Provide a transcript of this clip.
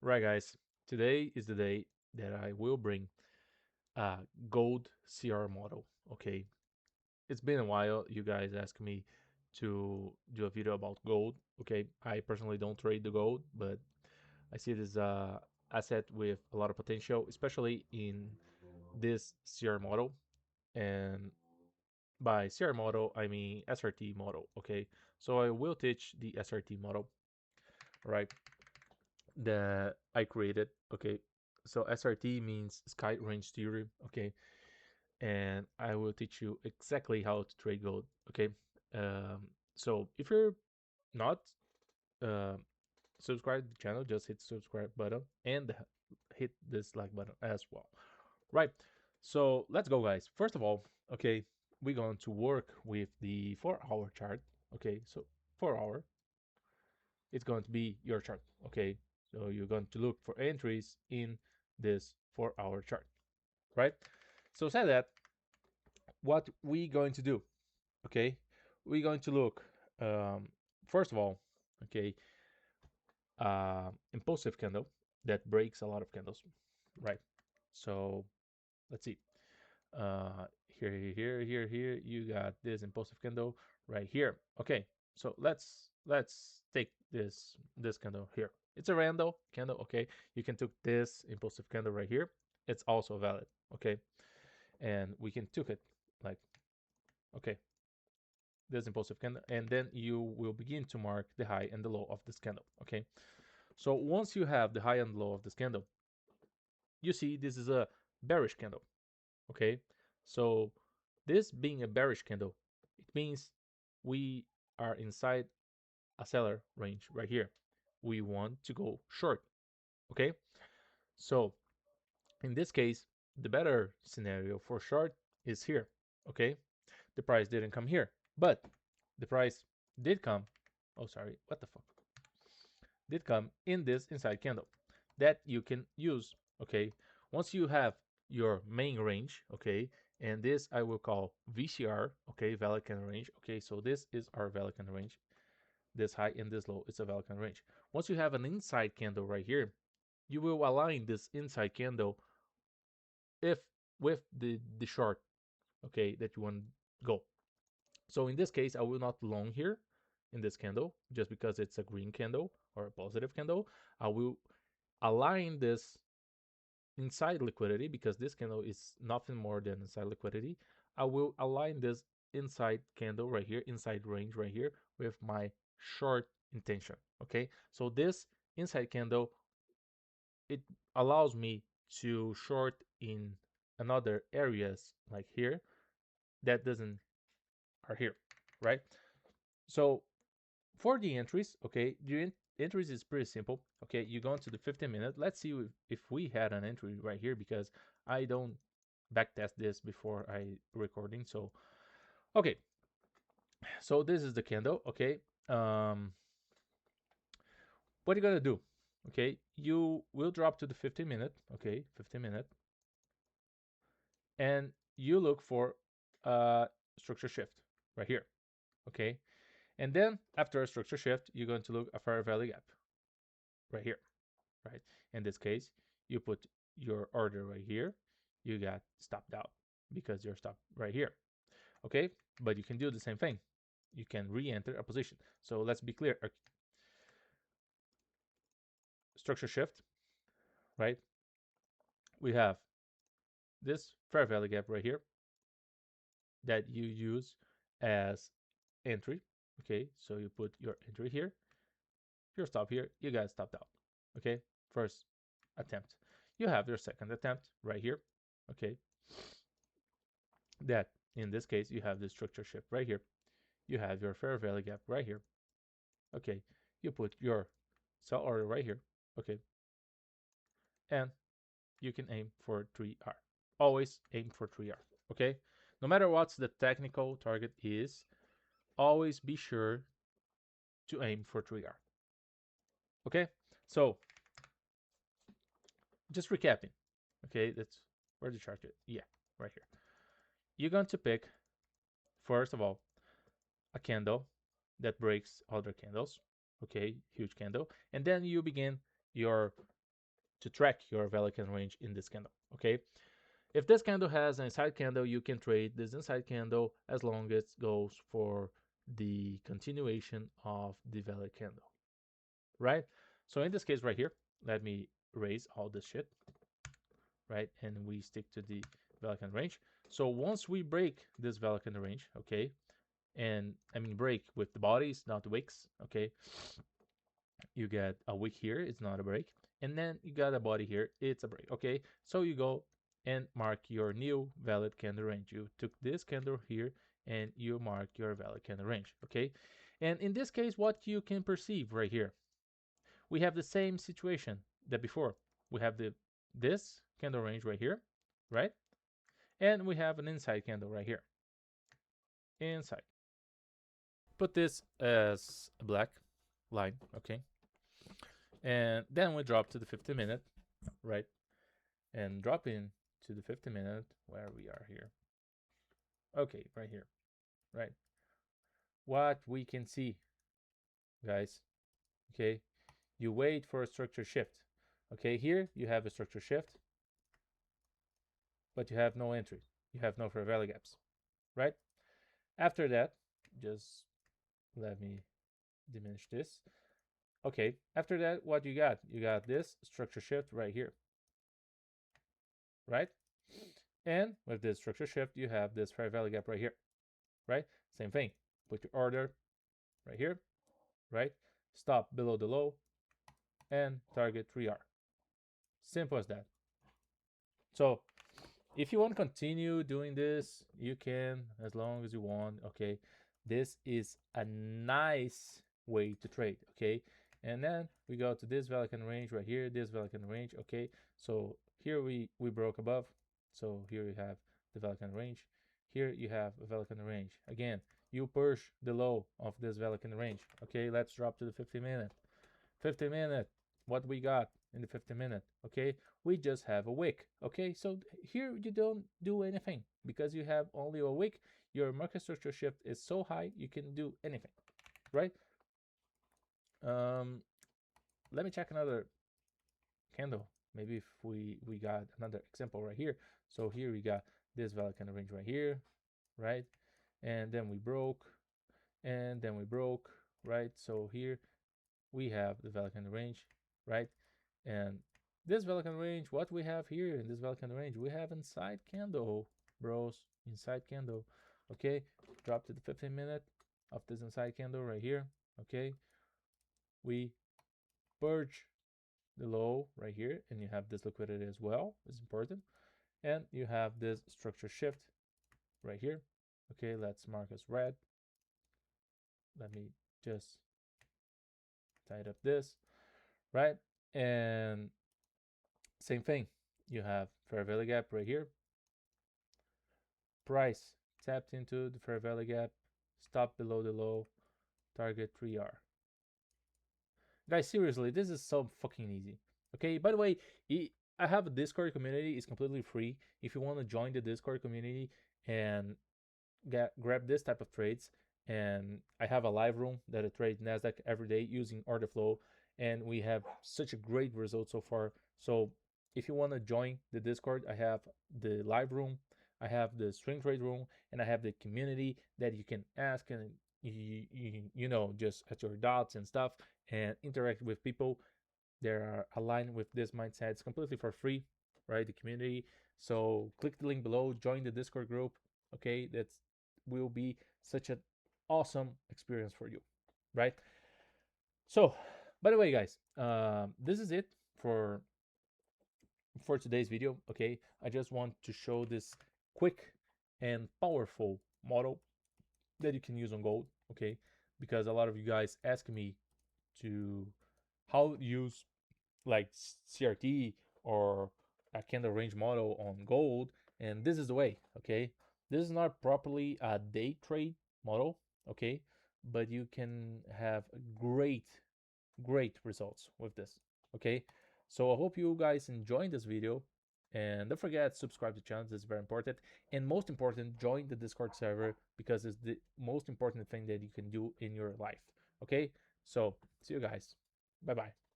Right, guys. Today is the day that I will bring a Gold CR model. Okay, it's been a while. You guys asked me to do a video about gold. Okay, I personally don't trade the gold, but I see this asset with a lot of potential, especially in this CR model. And by CR model, I mean SRT model. Okay, so I will teach the SRT model, right? That I created. Okay, so SRT means Sky Range Theory. Okay, and I will teach you exactly how to trade gold. Okay, so if you're not uh, subscribed to the channel, just hit subscribe button and hit this like button as well. Right. So let's go, guys. First of all, okay, we're going to work with the 4-hour chart. Okay, so 4 hour, it's going to be your chart. Okay, so you're going to look for entries in this 4-hour chart, right? So say that, what we going to do? Okay, we're going to look first of all, okay, impulsive candle that breaks a lot of candles, right? So let's see. Uh, here, you got this impulsive candle right here. Okay, so let's take this candle here. It's a random candle. Okay, you can take this impulsive candle right here. It's also valid. Okay, and we can took it like, okay, this impulsive candle, and then you will begin to mark the high and the low of this candle. Okay, so once you have the high and low of this candle, you see this is a bearish candle. Okay, so this being a bearish candle, it means we are inside a seller range right here. We want to go short. Okay, so in this case, the better scenario for short is here. Okay, the price didn't come here, but the price did come. Oh, sorry, what the fuck? Did come in this inside candle that you can use. Okay, once you have your main range, okay, and this I will call VCR, okay, valid candle range. Okay, so this is our valid candle range. This high and this low, it's a valid candle range. Once you have an inside candle right here, you will align this inside candle if with the short, okay, that you want to go. So in this case, I will not long here in this candle just because it's a green candle or a positive candle. I will align this inside liquidity because this candle is nothing more than inside liquidity. I will align this inside candle right here, inside range right here, with my short intention. Okay, so this inside candle, it allows me to short in another areas like here that doesn't are here, right? So for the entries, okay, the entries is pretty simple. Okay, you go into the 15-minute. Let's see if we had an entry right here because I don't backtest this before I recording. So okay, so this is the candle. Okay, what are you gonna do? Okay, you will drop to the 15-minute. Okay, 15-minute, and you look for structure shift right here. Okay, and then after a structure shift, you're going to look a fair value gap right here. Right? In this case, you put your order right here. You got stopped out because you're stopped right here. Okay, but you can do the same thing. You can re-enter a position. So let's be clear. Structure shift, right? We have this fair value gap right here that you use as entry. Okay, so you put your entry here. If you're stopped here, you got stopped out. Okay, first attempt. You have your second attempt right here. Okay, that in this case you have the structure shift right here, you have your fair value gap right here. Okay, you put your sell order right here. Okay, and you can aim for 3R. Always aim for 3R. Okay, no matter what the technical target is, always be sure to aim for 3R. Okay, so just recapping. Okay, that's where the chart is. Yeah, right here. You're going to pick, first of all, a candle that breaks other candles. Okay, huge candle. And then you begin your to track your value candle range in this candle. Okay, if this candle has an inside candle, you can trade this inside candle as long as it goes for the continuation of the value candle, right? So in this case right here, let me erase all this shit, right? And we stick to the value candle range. So once we break this value candle range, okay, and I mean break with the bodies, not the wicks, okay, you get a wick here, it's not a break, and then you got a body here, it's a break. Okay, so you go and mark your new valid candle range. You took this candle here and you mark your valid candle range. Okay, and in this case, what you can perceive right here, we have the same situation that before. We have this candle range right here, right? And we have an inside candle right here, inside. Put this as a black line, okay? And then we drop to the 50-minute, right? And drop in to the 50-minute where we are here. Okay, right here, right? What we can see, guys, okay? You wait for a structure shift. Okay, here you have a structure shift, but you have no entry. You have no fair value gaps, right? After that, just let me diminish this. Okay, after that, what you got? You got this structure shift right here, right? And with this structure shift, you have this fair value gap right here, right? Same thing. Put your order right here, right? Stop below the low and target 3R. Simple as that. So if you want to continue doing this, you can, as long as you want. Okay, this is a nice way to trade. Okay, and then we go to this value candle range right here, this value candle range. Okay, so here we broke above, so here you have the value candle range. Here you have a value candle range. Again, you push the low of this value candle range. Okay, let's drop to the 50-minute. 50-minute, what we got in the 50-minute? Okay, we just have a wick. Okay, so here you don't do anything because you have only a wick. Your market structure shift is so high you can do anything, right? Let me check another candle. Maybe if we got another example right here. So here we got this value candle range right here, right? And then we broke, and then we broke, right? So here we have the value candle range, right? And this value candle range, what we have here in this value candle range, we have inside candle, bros, inside candle. Okay, drop to the 15-minute of this inside candle right here. Okay, we purge the low right here, and you have this liquidity as well. It's important, and you have this structure shift right here. Okay, let's mark as red. Let me just tidy up this, right? And same thing, you have fair value gap right here. Price tapped into the fair value gap, stop below the low, target 3R. Guys, seriously, this is so fucking easy. Okay, by the way, I have a Discord community. It's completely free. If you want to join the Discord community and grab this type of trades, and I have a live room that I trade Nasdaq every day using order flow, and we have such a great result so far. So if you want to join the Discord, I have the live room, I have the swing trade room, and I have the community that you can ask and you know, just at your dots and stuff, and interact with people that are aligned with this mindset. It's completely for free, right? The community. So click the link below, join the Discord group. Okay, that's will be such an awesome experience for you, right? So, by the way, guys, this is it for today's video. Okay, I just want to show this quick and powerful model that you can use on gold. Okay, because a lot of you guys ask me to how use like CRT or a candle range model on gold, and this is the way. Okay, this is not properly a day trade model, okay, but you can have great results with this. Okay, so I hope you guys enjoyed this video, and don't forget to subscribe to the channel. This is very important, and most important, join the Discord server because it's the most important thing that you can do in your life. Okay, so see you guys. Bye bye.